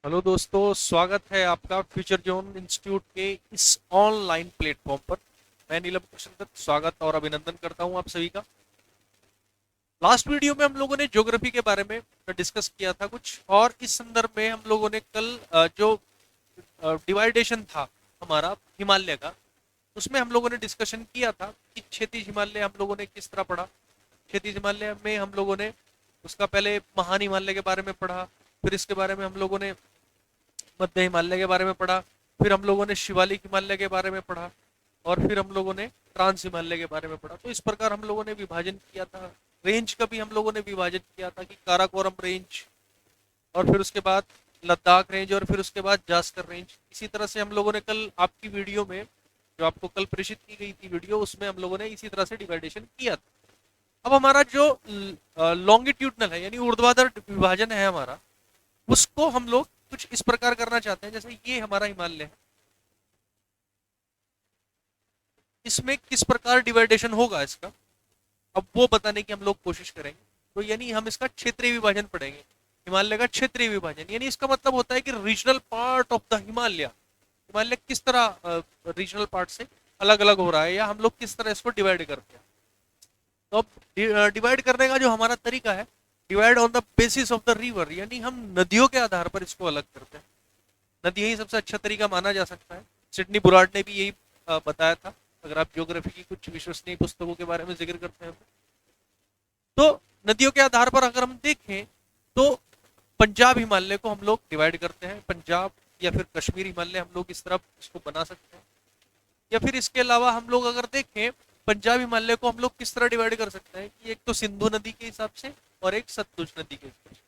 Hello दोस्तों, स्वागत है आपका फ्यूचर जोन इंस्टीट्यूट के इस ऑनलाइन प्लेटफॉर्म पर। मैं नीलम कृष्ण दत्त स्वागत और अभिनंदन करता हूं आप सभी का। लास्ट वीडियो में हम लोगों ने ज्योग्राफी के बारे में डिस्कस किया था कुछ, और इस संदर्भ में हम लोगों ने कल जो डिवाइडेशन था हमारा हिमालय का, उसमें हम लोगों ने डिस्कशन किया था कि क्षैतिज हिमालय हम लोगों ने किस तरह पढ़ा। क्षैतिज हिमालय में हम लोगों ने उसका पहले महान हिमालय के बारे में पढ़ा, फिर इसके बारे में हम लोगों ने मध्य हिमालय के बारे में पढ़ा, फिर हम लोगों ने शिवालिक हिमालय के बारे में पढ़ा, और फिर हम लोगों ने ट्रांस हिमालय के बारे में पढ़ा। तो इस प्रकार हम लोगों ने विभाजन किया था। रेंज का भी हम लोगों ने विभाजन किया था कि काराकोरम रेंज, और फिर उसके बाद लद्दाख रेंज, और फिर उसके बाद जास्कर रेंज। इसी तरह से हम लोगों ने कल आपकी वीडियो में, जो आपको कल प्रेषित की गई थी वीडियो, उसमें हम लोगों ने इसी तरह से डिवाइडेशन किया था। अब हमारा जो लॉन्गिट्यूडनल है यानी ऊर्ध्वाधर विभाजन है हमारा, उसको हम लोग कुछ इस प्रकार करना चाहते हैं। जैसे ये हमारा हिमालय है, इसमें किस प्रकार डिवाइडेशन होगा इसका, अब वो बताने की हम लोग कोशिश करेंगे। तो यानी हम इसका क्षेत्रीय विभाजन पढ़ेंगे। हिमालय का क्षेत्रीय विभाजन यानी इसका मतलब होता है कि regional part of the Himalaya, Himalaya किस तरह रीजनल पार्ट से अलग अलग हो रहा है, या हम लोग किस तरह इसको डिवाइड करते हैं। तो अब डिवाइड करने का जो हमारा तरीका है, divide on the basis of the river, यानी हम नदियों के आधार पर इसको अलग करते हैं। नदी ही सबसे अच्छा तरीका माना जा सकता है। सिडनी बुरार्ड ने भी यही बताया था, अगर आप ज्योग्राफी की कुछ विश्वसनीय पुस्तकों के बारे में जिक्र करते हैं तो। नदियों के आधार पर अगर हम देखें तो पंजाब हिमालय को हम लोग डिवाइड करते हैं, पंजाब या फिर कश्मीर हिमालय हम लोग इस तरफ इसको बना सकते हैं। या फिर इसके अलावा हम लोग अगर देखें, पंजाब हिमालय को हम लोग किस तरह डिवाइड कर सकते हैं कि एक तो सिंधु नदी के हिसाब से और एक सतलुज नदी के हिसाब से।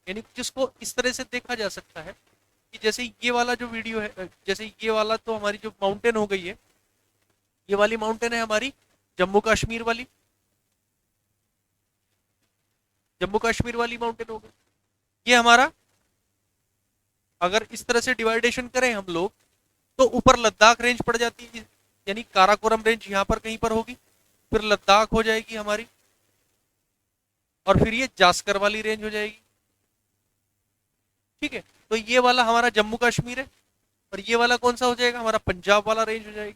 यानी जिसको इस तरह से देखा जा सकता है कि जैसे ये वाला जो वीडियो है, जैसे ये वाला तो हमारी जो माउंटेन हो गई है, ये वाली माउंटेन है हमारी जम्मू कश्मीर वाली, जम्मू कश्मीर वाली माउंटेन हो गई। ये हमारा अगर इस तरह से डिवाइडेशन करें हम लोग, तो ऊपर लद्दाख रेंज पड़ जाती है, यानी काराकोरम रेंज यहाँ पर कहीं पर होगी, फिर लद्दाख हो जाएगी हमारी, और फिर ये जास्कर वाली रेंज हो जाएगी। ठीक है, तो ये वाला हमारा जम्मू कश्मीर है, और ये वाला कौन सा हो जाएगा, हमारा पंजाब वाला रेंज हो जाएगी,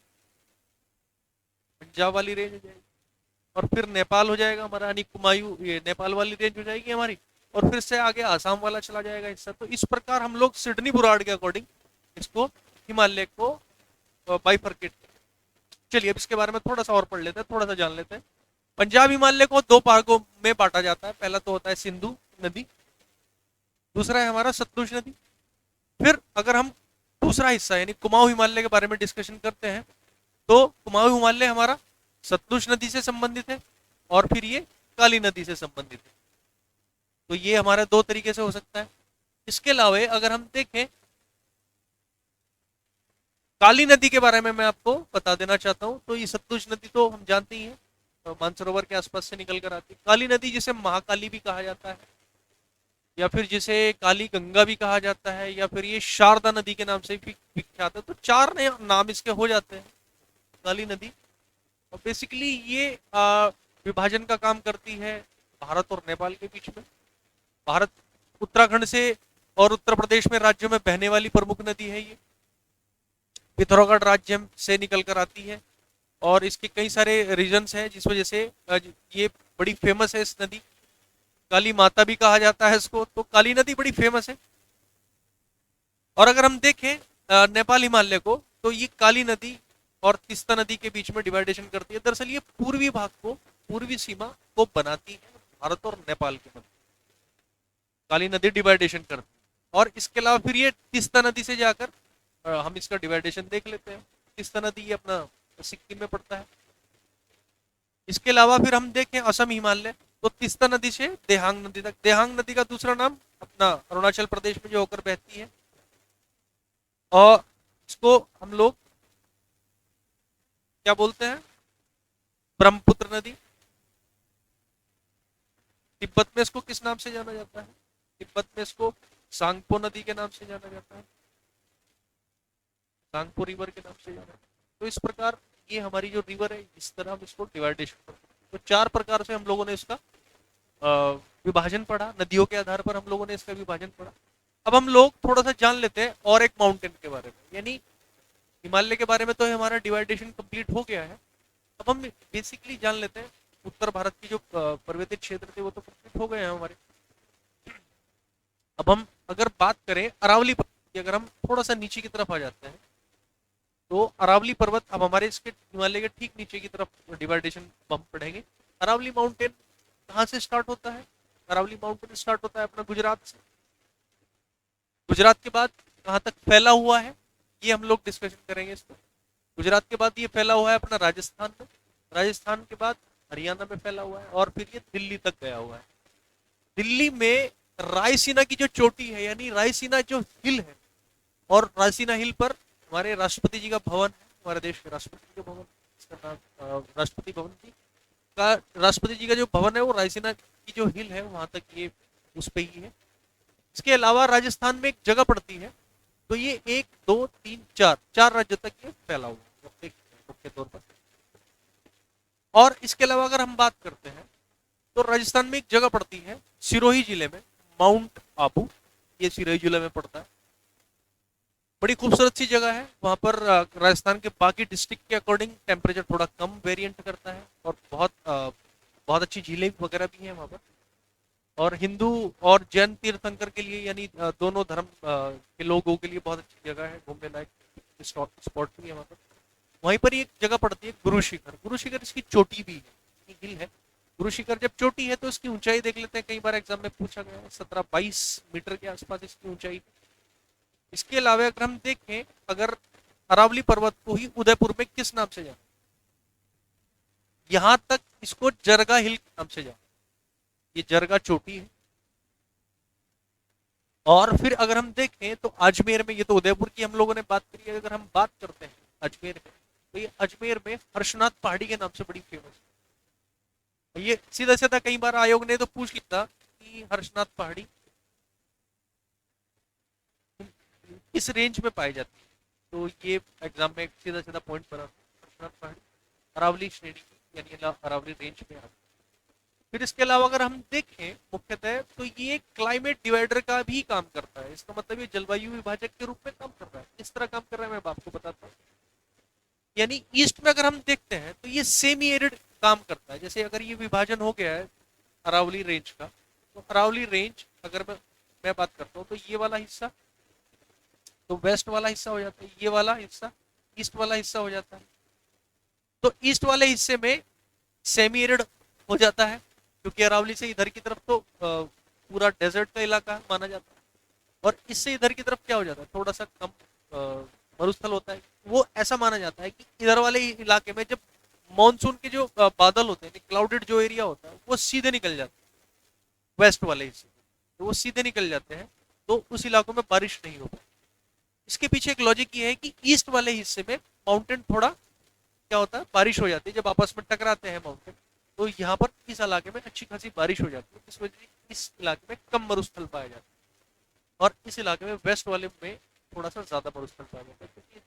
पंजाब वाली रेंज हो जाएगी। और फिर नेपाल हो जाएगा हमारा, यानी कुमायूं, ये नेपाल वाली रेंज हो जाएगी हमारी, और फिर से आगे आसाम वाला चला जाएगा हिस्सा। तो इस प्रकार हम लोग सिडनी बुराड़ के अकॉर्डिंग इसको, हिमालय को बाइफरकेट। चलिए अब इसके बारे में थोड़ा सा और पढ़ लेते हैं, थोड़ा सा जान लेते हैं। पंजाब हिमालय को दो भागों में बांटा जाता है। पहला तो होता है सिंधु नदी, दूसरा है हमारा सतलुज नदी। फिर अगर हम दूसरा हिस्सा यानी कुमाऊं हिमालय के बारे में डिस्कशन करते हैं, तो कुमाऊं हिमालय हमारा सतलुज नदी से संबंधित है, और फिर ये काली नदी से संबंधित है। तो ये हमारा दो तरीके से हो सकता है। इसके अलावा अगर हम देखें, काली नदी के बारे में मैं आपको बता देना चाहता हूं। तो ये सतलुज नदी तो हम जानते ही हैं, मानसरोवर के आसपास से निकल कर आती है। काली नदी जिसे महाकाली भी कहा जाता है, या फिर जिसे काली गंगा भी कहा जाता है, या फिर ये शारदा नदी के नाम से भी विख्यात है। तो चार नए नाम इसके हो जाते हैं काली नदी। और बेसिकली ये विभाजन का काम करती है भारत और नेपाल के बीच में। भारत उत्तराखंड से और उत्तर प्रदेश में राज्यों में बहने वाली प्रमुख नदी है ये। पिथौरागढ़ राज्य से निकल कर आती है, और इसके कई सारे रीजन्स हैं जिस वजह से ये बड़ी फेमस है इस नदी। काली माता भी कहा जाता है इसको। तो काली नदी बड़ी फेमस है। और अगर हम देखें नेपाल हिमालय को, तो ये काली नदी और तीस्ता नदी के बीच में डिवाइडेशन करती है। दरअसल ये पूर्वी भाग को, पूर्वी सीमा को बनाती है भारत और नेपाल के मध्य। काली नदी डिवाइडेशन करती है। और इसके अलावा फिर ये तीस्ता नदी से जाकर हम इसका डिवाइडेशन देख लेते हैं। तीस्ता नदी ये अपना सिक्किम में पड़ता है। इसके अलावा फिर हम देखें असम हिमालय, तो तीस्ता नदी से देहांग नदी तक। देहांग नदी का दूसरा नाम अपना अरुणाचल प्रदेश में जो होकर बहती है, और इसको हम लोग क्या बोलते हैं, ब्रह्मपुत्र नदी। तिब्बत में इसको किस नाम से जाना जाता है, तिब्बत में इसको सांगपो नदी के नाम से जाना जाता है, सांगपो रिवर के नाम से जाना जाता है। तो इस प्रकार ये हमारी जो रिवर है, इस तरह हम इसको डिवाइडेशन करते हैं। तो चार प्रकार से हम लोगों ने इसका विभाजन पढ़ा, नदियों के आधार पर हम लोगों ने इसका विभाजन पढ़ा। अब हम लोग थोड़ा सा जान लेते हैं और एक माउंटेन के बारे में, यानी हिमालय के बारे में तो हमारा डिवाइडेशन कंप्लीट हो गया है। अब हम बेसिकली जान लेते हैं उत्तर भारत की जो पर्वतीय क्षेत्र थे वो तो कंप्लीट हो गए हैं हमारे। अब हम अगर बात करें अरावली पर्वत की, अगर हम थोड़ा सा नीचे की तरफ आ जाते हैं तो अरावली पर्वत अब हमारे इसके हिमालय के ठीक नीचे की तरफ डिवाइडेशन हम पढ़ेंगे। अरावली माउंटेन कहाँ से स्टार्ट होता है? अरावली माउंटेन स्टार्ट होता है अपना गुजरात से। गुजरात के बाद कहाँ तक फैला हुआ है ये हम लोग डिस्कशन करेंगे इसको। गुजरात के बाद ये फैला हुआ है अपना राजस्थान में, राजस्थान के बाद हरियाणा में फैला हुआ है और फिर ये दिल्ली तक गया हुआ है। दिल्ली में रायसीना की जो चोटी है, यानी रायसीना जो हिल है, और रायसीना हिल पर हमारे राष्ट्रपति जी का भवन है, हमारे देश के राष्ट्रपति का भवन, इसका नाम राष्ट्रपति भवन जी का, राष्ट्रपति जी का जो भवन है वो रायसीना की जो हिल है वहां तक ये उस पे ही है। इसके अलावा राजस्थान में एक जगह पड़ती है, तो ये 1 2 3 4 4 राज्यों तक ये फैला हुआ है मुख्य तौर पर। और इसके अलावा अगर हम बात करते हैं तो राजस्थान में एक जगह पड़ती है सिरोही जिले में, माउंट आबू, ये सिरोही जिले में पड़ता है। बड़ी खूबसूरत सी जगह है वहां पर। राजस्थान के बाकी डिस्ट्रिक्ट के अकॉर्डिंग टेम्परेचर थोड़ा कम वेरिएंट करता है और बहुत अच्छी झीलें वगैरह भी हैं वहां पर। और हिंदू और जैन तीर्थंकर के लिए, यानी दोनों धर्म के लोगों के लिए बहुत अच्छी जगह है, घूमने लायक स्पॉट भी है वहाँ पर। वहीं पर एक जगह पड़ती है गुरु शिखर। गुरु शिखर इसकी चोटी भी है, हिल है। गुरु शिखर जब चोटी है तो इसकी ऊंचाई देख लेते हैं, कई बार एग्जाम में पूछा गया है, 17-22 मीटर के आसपास इसकी ऊंचाई। इसके अलावा अगर हम देखें, अगर अरावली पर्वत को ही उदयपुर में किस नाम से जाना, यहां तक इसको जरगा हिल के नाम से जाना, ये जरगा चोटी है। और फिर अगर हम देखें तो अजमेर में, ये तो उदयपुर की हम लोगों ने बात करी है, अगर हम बात करते हैं अजमेर में, तो ये अजमेर में हर्षनाथ पहाड़ी के नाम से बड़ी फेमस है। ये सीधा सीधा कई बार आयोग ने तो पूछ लिया कि हर्षनाथ पहाड़ी इस रेंज में पाई जाती है, तो ये एग्जाम में सीधा सीधा पॉइंट बना, हर्षनाथ पहाड़ी अरावली श्रेणी यानी अरावली रेंज में आती है। फिर इसके अलावा अगर हम देखें मुख्यतः तो ये क्लाइमेट डिवाइडर का भी काम करता है। इसका मतलब ये जलवायु विभाजक के रूप में काम कर रहा है। किस तरह काम कर रहा है मैं आपको बताता हूँ। यानी ईस्ट में अगर हम देखते हैं तो ये सेमी एरिड काम करता है। जैसे अगर ये विभाजन हो गया है अरावली रेंज का, तो अरावली रेंज अगर मैं बात करता हूँ तो ये वाला हिस्सा तो वेस्ट वाला हिस्सा हो जाता है, ये वाला हिस्सा ईस्ट वाला हिस्सा हो जाता है। तो ईस्ट वाले हिस्से में सेमी एरिड हो जाता है, क्योंकि अरावली से इधर की तरफ तो पूरा डेजर्ट का इलाका माना जाता है, और इससे इधर की तरफ क्या हो जाता है, थोड़ा सा कम मरुस्थल होता है। वो ऐसा माना जाता है कि इधर वाले इलाके में जब मॉनसून के जो बादल होते हैं, क्लाउडेड जो एरिया होता है, वो सीधे निकल जाते हैं वेस्ट वाले हिस्से, तो वो सीधे निकल जाते हैं, तो उस इलाकों में बारिश नहीं हो पाती। इसके पीछे एक लॉजिक ये है कि ईस्ट वाले हिस्से में माउंटेन थोड़ा क्या होता है, बारिश हो जाती है। जब आपस में टकराते हैं माउंटेन, तो यहाँ पर इस इलाके में अच्छी खासी बारिश हो जाती है, इस वजह से इस इलाके में कम मरुस्थल पाया जाता है, और इस इलाके में वेस्ट वाले में थोड़ा सा ज्यादा मरुस्थल पाया जाता है, क्योंकि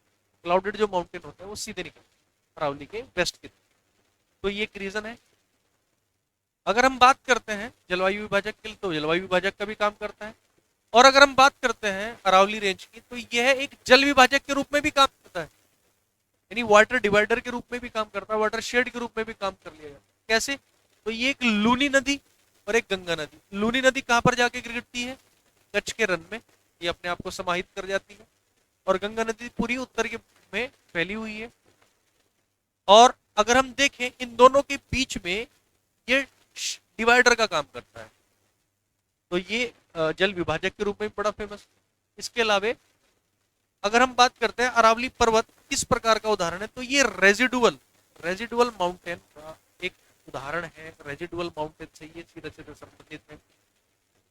क्लाउडेड जो माउंटेन होता है वो सीधे निकलते हैं अरावली के वेस्ट की तरफ। तो ये एक रीजन है। अगर हम बात करते हैं जलवायु विभाजक के लिए, तो जलवायु विभाजक का भी काम करता है। और अगर हम बात करते हैं अरावली रेंज की, तो यह एक जल विभाजक के रूप में भी काम करता है, यानी वाटर डिवाइडर के रूप में भी काम करता है, वाटर शेड के रूप में भी काम कर लिया जाता है। कैसे? तो ये एक लूनी नदी और एक गंगा नदी। लूनी नदी कहाँ पर जाके गिरती है? कच्छ के रन में, ये अपने आप को समाहित कर जाती है, और गंगा नदी पूरी उत्तर के में फैली हुई है। और अगर हम देखें इन दोनों के बीच में ये डिवाइडर का काम करता है, तो ये जल विभाजक के रूप में बड़ा फेमस। इसके अलावा अगर हम बात करते हैं अरावली पर्वत किस प्रकार का उदाहरण है, तो ये रेजिडुअल माउंटेन का एक उदाहरण है। रेजिडुअल माउंटेन से ये सीधे सीधे संबंधित है,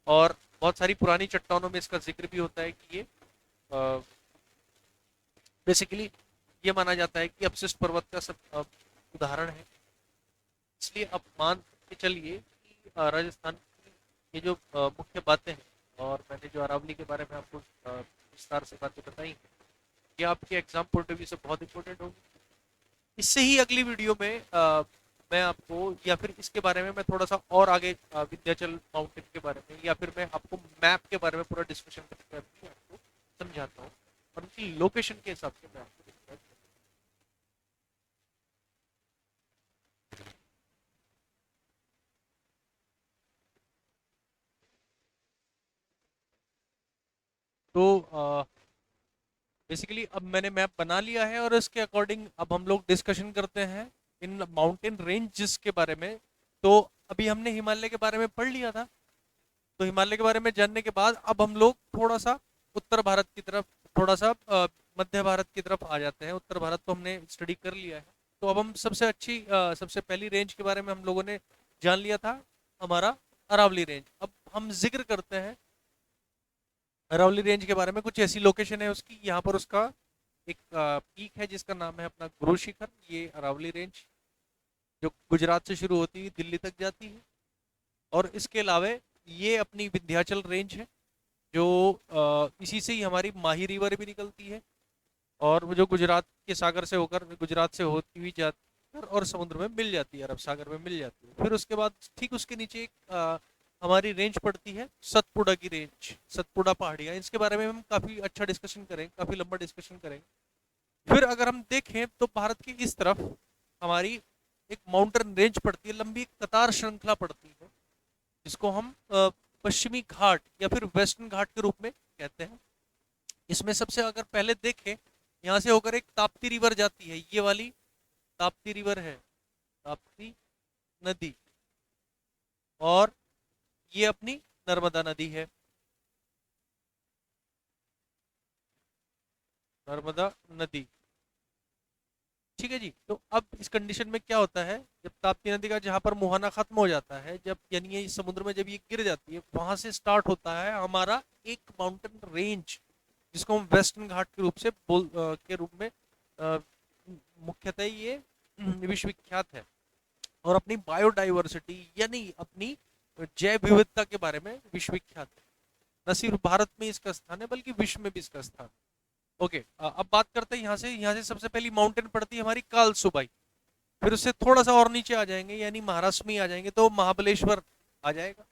और बहुत सारी पुरानी चट्टानों में इसका जिक्र भी होता है कि ये बेसिकली ये माना जाता है कि अपशिष्ट पर्वत का सब उदाहरण है। इसलिए अब मान के चलिए कि राजस्थान की ये जो मुख्य बातें हैं, और मैंने जो अरावली के बारे में आपको विस्तार से बातें बताई हैं, ये आपके एग्जाम पॉइंट ऑफ व्यू से बहुत इंपॉर्टेंट होगी। इससे ही अगली वीडियो में मैं आपको, या फिर इसके बारे में मैं थोड़ा सा और आगे विंध्याचल माउंटेन के बारे में, या फिर मैं आपको मैप के बारे में पूरा डिस्कशन लोकेशन के हिसाब से मैं आपको describe करूं। तो बेसिकली अब मैंने मैप बना लिया है और इसके अकॉर्डिंग अब हम लोग डिस्कशन करते हैं इन माउंटेन रेंजेस के बारे में। तो अभी हमने हिमालय के बारे में पढ़ लिया था, तो हिमालय के बारे में जानने के बाद अब हम लोग थोड़ा सा उत्तर भारत की तरफ, थोड़ा सा मध्य भारत की तरफ आ जाते हैं। उत्तर भारत तो हमने स्टडी कर लिया है, तो अब हम सबसे पहली रेंज के बारे में हम लोगों ने जान लिया था, हमारा अरावली रेंज। अब हम जिक्र करते हैं अरावली रेंज के बारे में। कुछ ऐसी लोकेशन है उसकी, यहाँ पर उसका एक पीक है जिसका नाम है अपना गुरु शिखर। ये अरावली रेंज जो गुजरात से शुरू होती हुई दिल्ली तक जाती है। और इसके अलावा ये अपनी विंध्याचल रेंज है, जो इसी से ही हमारी माही रिवर भी निकलती है, और वो जो गुजरात के सागर से होकर, गुजरात से होती हुई जाती है और समुद्र में मिल जाती है, अरब सागर में मिल जाती है। फिर उसके बाद ठीक उसके नीचे एक हमारी रेंज पड़ती है सतपुड़ा की रेंज, सतपुड़ा पहाड़ियाँ। इसके बारे में हम काफ़ी अच्छा डिस्कशन करेंगे, काफ़ी लंबा डिस्कशन करेंगे। फिर अगर हम देखें तो भारत की इस तरफ हमारी एक माउंटेन रेंज पड़ती है, लंबी कतार श्रृंखला पड़ती है, जिसको हम पश्चिमी घाट या फिर वेस्टर्न घाट के रूप में कहते हैं। इसमें सबसे अगर पहले देखें, यहाँ से होकर एक ताप्ती रिवर जाती है, ये वाली ताप्ती रिवर है, ताप्ती नदी, और ये अपनी नर्मदा नदी है, नर्मदा नदी। ठीक है जी। तो अब इस कंडीशन में क्या होता है, जब ताप्ती नदी का जहां पर मुहाना खत्म हो जाता है, जब यानी ये समुद्र में जब ये गिर जाती है, वहां से स्टार्ट होता है हमारा एक माउंटेन रेंज, जिसको हम वेस्टर्न घाट के रूप से के रूप में अ, मुख्यतः ये विश्वविख्यात है। और अपनी बायोडाइवर्सिटी यानी अपनी जैव विविधता के बारे में विश्वविख्यात है। न सिर्फ भारत में इसका स्थान है बल्कि विश्व में भी इसका स्थान है। ओके, अब बात करते हैं यहाँ से सबसे पहली माउंटेन पड़ती है हमारी कालसुबाई। फिर उससे थोड़ा सा और नीचे आ जाएंगे, यानी महाराष्ट्र में आ जाएंगे तो महाबलेश्वर आ जाएगा।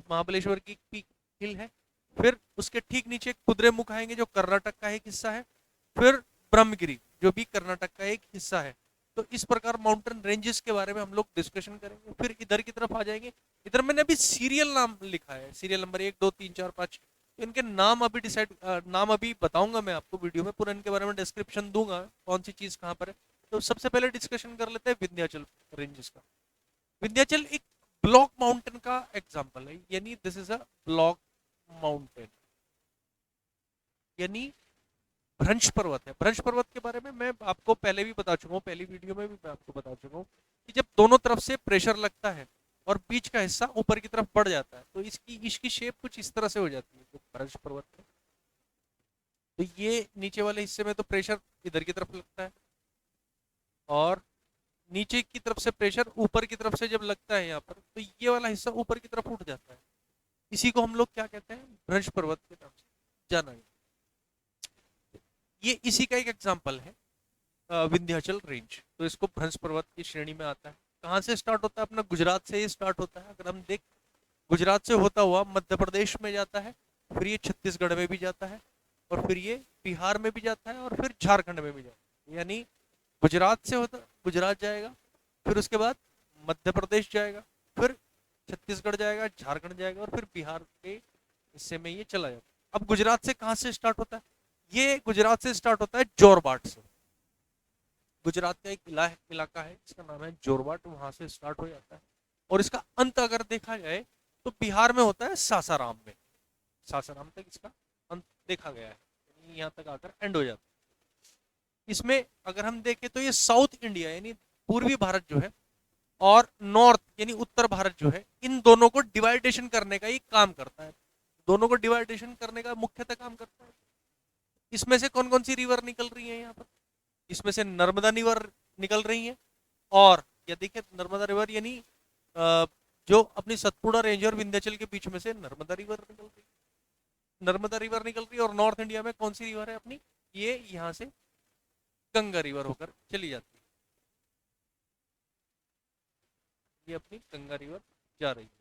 महाबलेश्वर की पीक हिल है। फिर उसके ठीक नीचे कुद्रेमुख आएंगे, जो कर्नाटक का एक हिस्सा है। फिर ब्रह्मगिरी, जो भी कर्नाटक का एक हिस्सा है। तो इस प्रकार माउंटेन रेंजेस के बारे में हम लोग डिस्कशन करेंगे। फिर इधर की तरफ आ जाएंगे। इधर मैंने अभी सीरियल नाम लिखा है, सीरियल नंबर 1 2 3 4 5। इनके नाम अभी बताऊंगा मैं आपको वीडियो में, पूरा इनके बारे में डिस्क्रिप्शन दूंगा, कौन सी चीज कहाँ पर है। तो सबसे पहले डिस्कशन कर लेते हैं विंध्याचल रेंजेस का। विंध्याचल एक ब्लॉक माउंटेन का एग्जाम्पल है, यानी this is a block mountain, यानी भ्रंश पर्वत है। भ्रंश पर्वत के बारे में मैं आपको पहले भी बता चुका हूँ, पहली वीडियो में भी मैं आपको बता चुका हूँ कि जब दोनों तरफ से प्रेशर लगता है और बीच का हिस्सा ऊपर की तरफ बढ़ जाता है, तो इसकी इसकी शेप कुछ इस तरह से हो जाती है, जो भ्रंश पर्वत है। तो ये नीचे वाले हिस्से में तो प्रेशर इधर की तरफ लगता है, और नीचे की तरफ से प्रेशर ऊपर की तरफ से जब लगता है यहाँ पर, तो ये वाला हिस्सा ऊपर की तरफ उठ जाता है। इसी को हम लोग क्या कहते हैं, भ्रंश पर्वत के नाम से जाना गया। ये इसी का एक एग्जाम्पल है विंध्याचल रेंज, तो इसको भ्रंश पर्वत की श्रेणी में आता है। कहाँ से स्टार्ट होता है, अपना गुजरात से ही स्टार्ट होता है। अगर हम देख, गुजरात से होता हुआ मध्य प्रदेश में जाता है, फिर ये छत्तीसगढ़ में भी जाता है, और फिर ये बिहार में भी जाता है, और फिर झारखंड में भी जाता है। यानी गुजरात से होता, गुजरात जाएगा, फिर उसके बाद मध्य प्रदेश जाएगा, फिर छत्तीसगढ़ जाएगा, झारखंड जाएगा, और फिर बिहार के हिस्से में ये चला जाता है। अब गुजरात से कहाँ से स्टार्ट होता है, ये गुजरात से स्टार्ट होता है जोरबाट से। गुजरात का एक इलाका है जिसका नाम है जोरबाट, वहां से स्टार्ट हो जाता है। और इसका अंत अगर देखा जाए तो बिहार में होता है सासाराम में, सासाराम तक इसका अंत देखा गया है, यहाँ तक आकर एंड हो जाता है। इसमें अगर हम देखें तो ये साउथ इंडिया यानी पूर्वी भारत जो है, और नॉर्थ यानी उत्तर भारत जो है, इन दोनों को डिवाइडेशन करने का ये काम करता है। दोनों को डिवाइडेशन करने का मुख्यतः काम करता है। इसमें से कौन कौन सी रिवर निकल रही है यहाँ पर, इसमें से नर्मदा रिवर निकल रही है। और या देखिए नर्मदा रिवर यानी जो अपनी सतपुड़ा रेंज और विंध्याचल के बीच में से नर्मदा रिवर निकल रही है, नर्मदा रिवर निकल रही है। और नॉर्थ इंडिया में कौन सी रिवर है अपनी, ये यहाँ से गंगा रिवर होकर चली जाती है, ये अपनी गंगा रिवर जा रही है।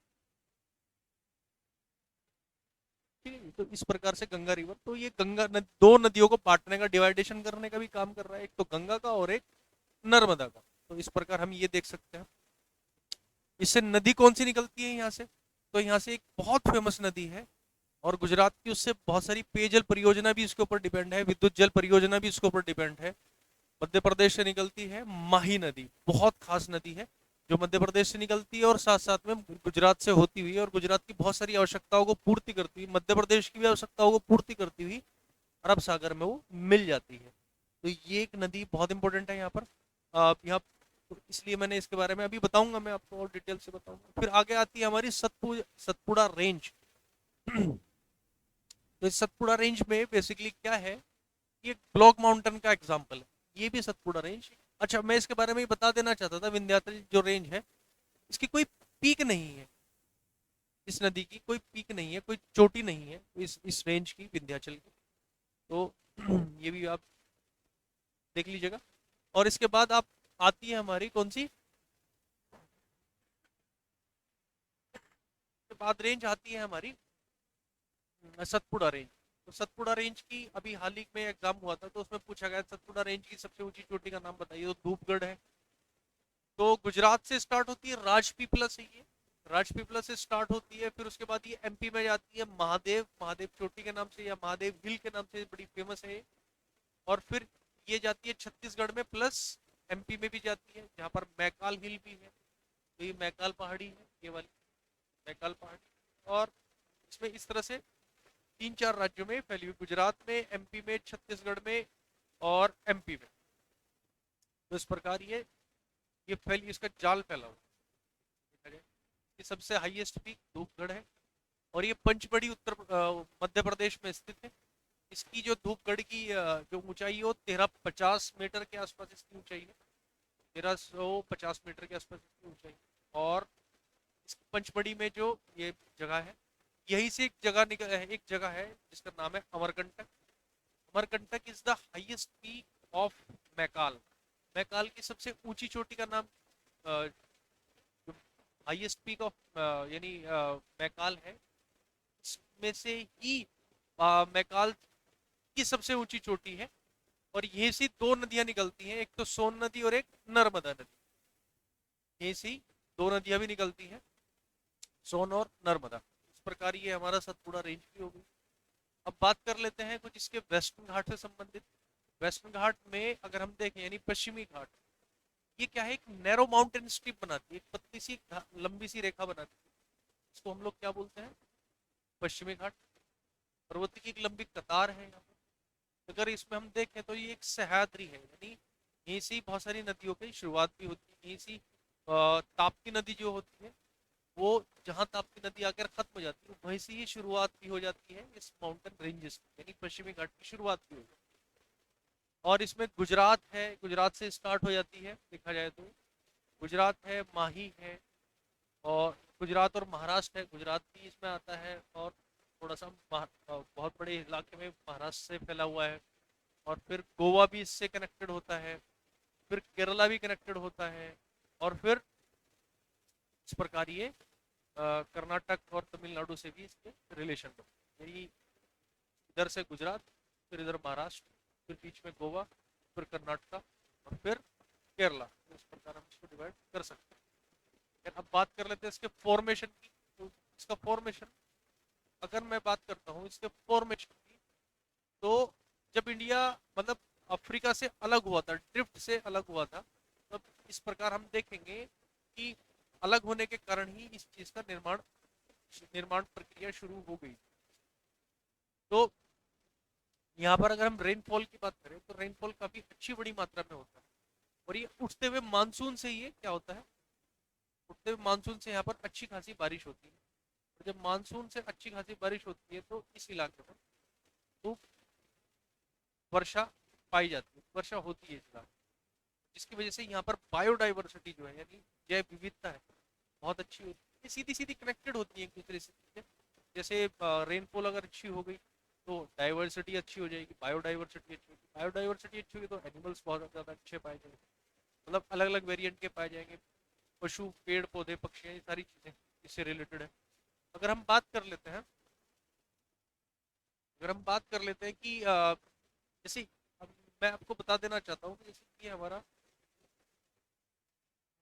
ठीक है। तो इस प्रकार से गंगा रिवर, तो ये दो नदियों को बांटने का, डिवाइडेशन करने का भी काम कर रहा है, एक तो गंगा का और एक नर्मदा का। तो इस प्रकार हम ये देख सकते हैं। इससे नदी कौन सी निकलती है यहाँ से, तो यहाँ से एक बहुत फेमस नदी है, और गुजरात की उससे बहुत सारी पेयजल परियोजना भी इसके ऊपर डिपेंड है, विद्युत जल परियोजना भी इसके ऊपर डिपेंड है। मध्य प्रदेश से निकलती है माही नदी, बहुत खास नदी है, जो मध्य प्रदेश से निकलती है और साथ साथ में गुजरात से होती हुई, और गुजरात की बहुत सारी आवश्यकताओं को पूर्ति करती हुई, मध्य प्रदेश की भी आवश्यकताओं को पूर्ति करती हुई अरब सागर में वो मिल जाती है। तो ये एक नदी बहुत इंपॉर्टेंट है यहाँ पर। यहाँ, तो इसलिए मैंने इसके बारे में अभी बताऊंगा, मैं आपको और डिटेल से बताऊंगा। फिर आगे आती है हमारी सतपुड़ा रेंज। तो इस सतपुड़ा रेंज में बेसिकली क्या है, ये ब्लॉक माउंटेन का एग्जाम्पल है, ये भी सतपुड़ा रेंज। अच्छा, मैं इसके बारे में बता देना चाहता था, विंध्याचल जो रेंज है, इसकी कोई पीक नहीं है, इस नदी की कोई पीक नहीं है, कोई चोटी नहीं है इस रेंज की, विंध्याचल की। तो ये भी आप देख लीजिएगा। और इसके बाद आप आती है हमारी कौन सी, इसके बाद रेंज आती है हमारी सतपुड़ा रेंज। तो सतपुड़ा रेंज की अभी हाल ही में एग्जाम हुआ था, तो उसमें पूछा गया सतपुड़ा रेंज की सबसे ऊंची चोटी का नाम बताइए, तो धूपगढ़ है। तो गुजरात से स्टार्ट होती है, राजपीपला से, ये राजपीपला से स्टार्ट होती है, फिर उसके बाद ये एमपी में जाती है, महादेव महादेव चोटी के नाम से या महादेव हिल के नाम से बड़ी फेमस है। और फिर ये जाती है छत्तीसगढ़ में, प्लस एमपी में भी जाती है, जहाँ पर मैकाल हिल भी है। तो ये मैकाल पहाड़ी है, ये वाली मैकाल पहाड़ी। और इसमें इस तरह से तीन चार राज्यों में फैली हुई, गुजरात में, एमपी में, छत्तीसगढ़ में और एमपी में। तो इस प्रकार ये फैल, इसका जाल फैला हुआ है। ये सबसे हाईएस्ट पीक धूपगढ़ है, और ये पंचमढ़ी मध्य प्रदेश में स्थित है। इसकी जो धूपगढ़ की जो ऊंचाई है वो 1350 मीटर के आसपास इसकी ऊंचाई है, 1350 मीटर के आसपास इसकी ऊंचाई। और इस पंचमढ़ी में जो ये जगह है, यही से एक जगह है जिसका नाम है Amarkantak. Amarkantak is the highest peak of Maikal. Maikal की सबसे ऊंची चोटी का नाम, हाईएस्ट पीक ऑफ यानी मैकाल है, इसमें से ही मैकाल की सबसे ऊंची चोटी है। और यहीं से दो नदियां निकलती हैं, एक तो सोन नदी और एक नर्मदा नदी। यहीं से दो नदियां भी निकलती हैं, सोन और नर्मदा। इस प्रकार ये हमारा सतपुड़ा रेंज भी हो गई। अब बात कर लेते हैं कुछ इसके वेस्टर्न घाट से संबंधित। वेस्टर्न घाट में अगर हम देखें, यानी पश्चिमी घाट, ये क्या है, एक नैरो माउंटेन स्ट्रिप बनाती है, एक पतली सी लंबी सी रेखा बनाती है। इसको हम लोग क्या बोलते हैं, पश्चिमी घाट। पर्वत की एक लंबी कतार है यहाँ पर। अगर इसमें हम देखें तो ये एक सह्याद्री है, यानी यहीं से बहुत सारी नदियों की शुरुआत भी होती है। यहीं से ताप्ती नदी जो होती है, वो जहाँ ताप्ती नदी आकर खत्म हो जाती है, वहीं से ही शुरुआत भी हो जाती है इस माउंटेन रेंजेस की, यानी पश्चिमी घाट की शुरुआत भी हो जाती है। और इसमें गुजरात है, गुजरात से स्टार्ट हो जाती है देखा जाए तो। गुजरात है, माही है, और गुजरात और महाराष्ट्र है, गुजरात भी इसमें आता है, और थोड़ा सा बहुत बड़े इलाके में महाराष्ट्र से फैला हुआ है। और फिर गोवा भी इससे कनेक्टेड होता है, फिर केरला भी कनेक्टेड होता है, और फिर इस प्रकार ये कर्नाटक और तमिलनाडु से भी इसके रिलेशन है। यही इधर से गुजरात, फिर इधर महाराष्ट्र, फिर बीच में गोवा, फिर कर्नाटका, और फिर केरला। इस प्रकार हम इसको डिवाइड कर सकते हैं। अब बात कर लेते हैं इसके फॉर्मेशन की। तो इसका फॉर्मेशन, अगर मैं बात करता हूँ इसके फॉर्मेशन की, तो जब इंडिया मतलब अफ्रीका से अलग हुआ था, ड्रिफ्ट से अलग हुआ था, तब इस प्रकार हम देखेंगे कि अलग होने के कारण ही इस चीज का निर्माण प्रक्रिया शुरू हो गई। तो यहाँ पर अगर हम रेनफॉल की बात करें, तो रेनफॉल काफी अच्छी बड़ी मात्रा में होता है। और ये उठते हुए मानसून से ये क्या होता है, उठते हुए मानसून से यहाँ पर अच्छी खासी बारिश होती है। और जब मानसून से अच्छी खासी बारिश होती है, तो इस इलाके में तो वर्षा पाई जाती है, वर्षा होती है इस इलाके, जिसकी वजह से यहाँ पर बायोडाइवर्सिटी जो है, यानी जैव विविधता है, बहुत अच्छी होती है। ये सीधी सीधी कनेक्टेड होती है एक दूसरे से चीजें। जैसे रेनफॉल अगर अच्छी हो गई, तो डाइवर्सिटी अच्छी हो जाएगी, बायोडाइवर्सिटी अच्छी होगी, बायोडाइवर्सिटी अच्छी होगी तो एनिमल्स बहुत ज़्यादा अच्छे पाए जाएंगे, मतलब अलग अलग वेरिएंट के पाए जाएंगे, पशु, पेड़ पौधे, पक्षियाँ, ये सारी चीज़ें इससे रिलेटेड है। अगर हम बात कर लेते हैं अगर हम बात कर लेते हैं कि जैसे अब मैं आपको बता देना चाहता हूँ कि जैसे कि हमारा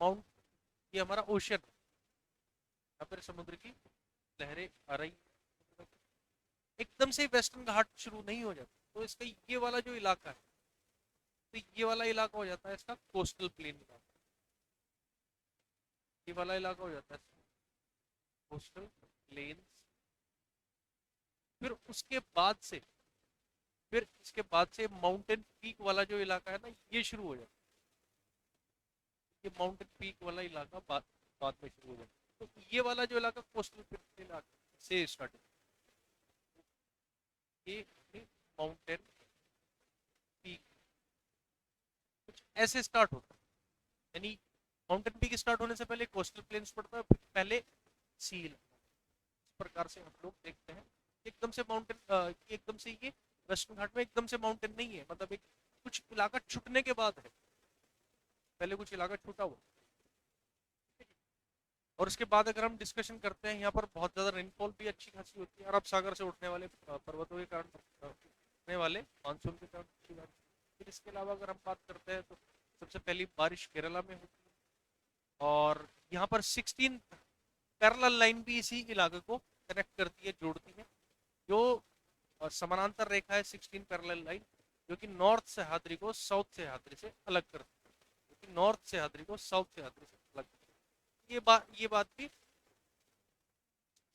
माउंट, ये हमारा ओशन, यहाँ पर समुद्र की लहरें आ रही हैं। एकदम से वेस्टर्न घाट शुरू नहीं हो जाता, तो इसका ये वाला जो इलाका है, तो ये वाला इलाका हो जाता है इसका कोस्टल प्लेन इलाका। ये वाला इलाका हो जाता है कोस्टल प्लेन। फिर उसके बाद से, फिर इसके बाद से माउंटेन पीक वाला जो इलाका है ना, ये शुरू हो जाता है। ये माउंटेन पीक वाला इलाका बाद में शुरू हो जाता है। तो ये वाला जो इलाका कोस्टल इलाका से स्टार्ट है, ये माउंटेन पीक कुछ ऐसे स्टार्ट होता है। यानी माउंटेन पीक स्टार्ट होने से पहले कोस्टल प्लेन्स पड़ता है, फिर पहले सी। इस प्रकार से हम लोग देखते हैं। एकदम से माउंटेन, एकदम से ये वेस्टर्न घाट में एकदम से माउंटेन नहीं है, मतलब एक कुछ इलाका छूटने के बाद है, पहले कुछ इलाका छूटा हुआ। और उसके बाद अगर हम डिस्कशन करते हैं, यहाँ पर बहुत ज़्यादा रेनफॉल भी अच्छी खासी होती है, अरब सागर से उठने वाले पर्वतों के कारण, उठने वाले मानसून के कारण अच्छी बात है। फिर इसके अलावा अगर हम बात करते हैं तो सबसे पहली बारिश केरला में होती है। और यहाँ पर 16 पैरेलल लाइन भी इसी इलाके को कनेक्ट करती है, जोड़ती है। जो समानांतर रेखा है 16 पैरेलल लाइन, जो कि नॉर्थ सह्याद्री को साउथ सह्याद्री से अलग करती है, जो कि नॉर्थ सह्याद्री को साउथ सह्याद्री से अलग करती है। ये बात भी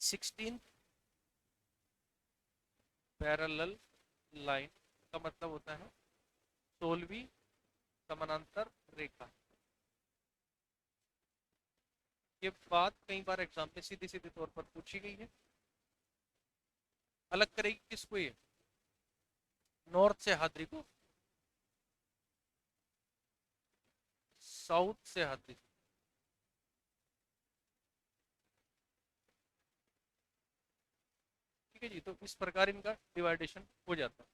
16 पैरेलल लाइन का मतलब होता है 16वीं समानांतर रेखा। ये बात कई बार एग्जाम में सीधे सीधे तौर पर पूछी गई है। अलग करेगी किसको ये? नॉर्थ सह्याद्री को साउथ सह्याद्री। ठीक है जी, तो इस प्रकार इनका डिवाइडेशन हो जाता है।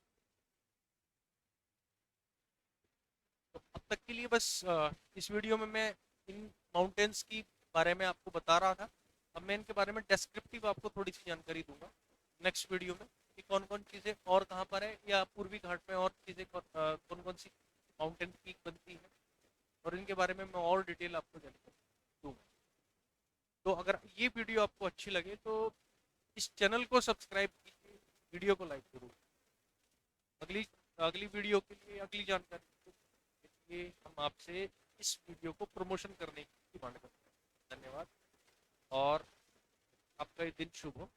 तो अब तक के लिए बस इस वीडियो में मैं इन माउंटेन्स की बारे में आपको बता रहा था। अब मैं इनके बारे में डेस्क्रिप्टिव आपको थोड़ी सी जानकारी दूंगा नेक्स्ट वीडियो में, कि कौन कौन चीज़ें और कहाँ पर है, या पूर्वी घाट में और चीज़ें कौन कौन सी माउंटेन पीक बनती है, और इनके बारे में मैं और डिटेल आपको जानकारी दूंगा। तो अगर ये वीडियो आपको अच्छी लगे तो इस चैनल को सब्सक्राइब कीजिए, वीडियो को लाइक जरूर। अगली अगली वीडियो के लिए, अगली जानकारी के लिए हम आपसे इस वीडियो को प्रमोशन करने की डिमांड करते हैं। धन्यवाद और आपका दिन शुभ हो।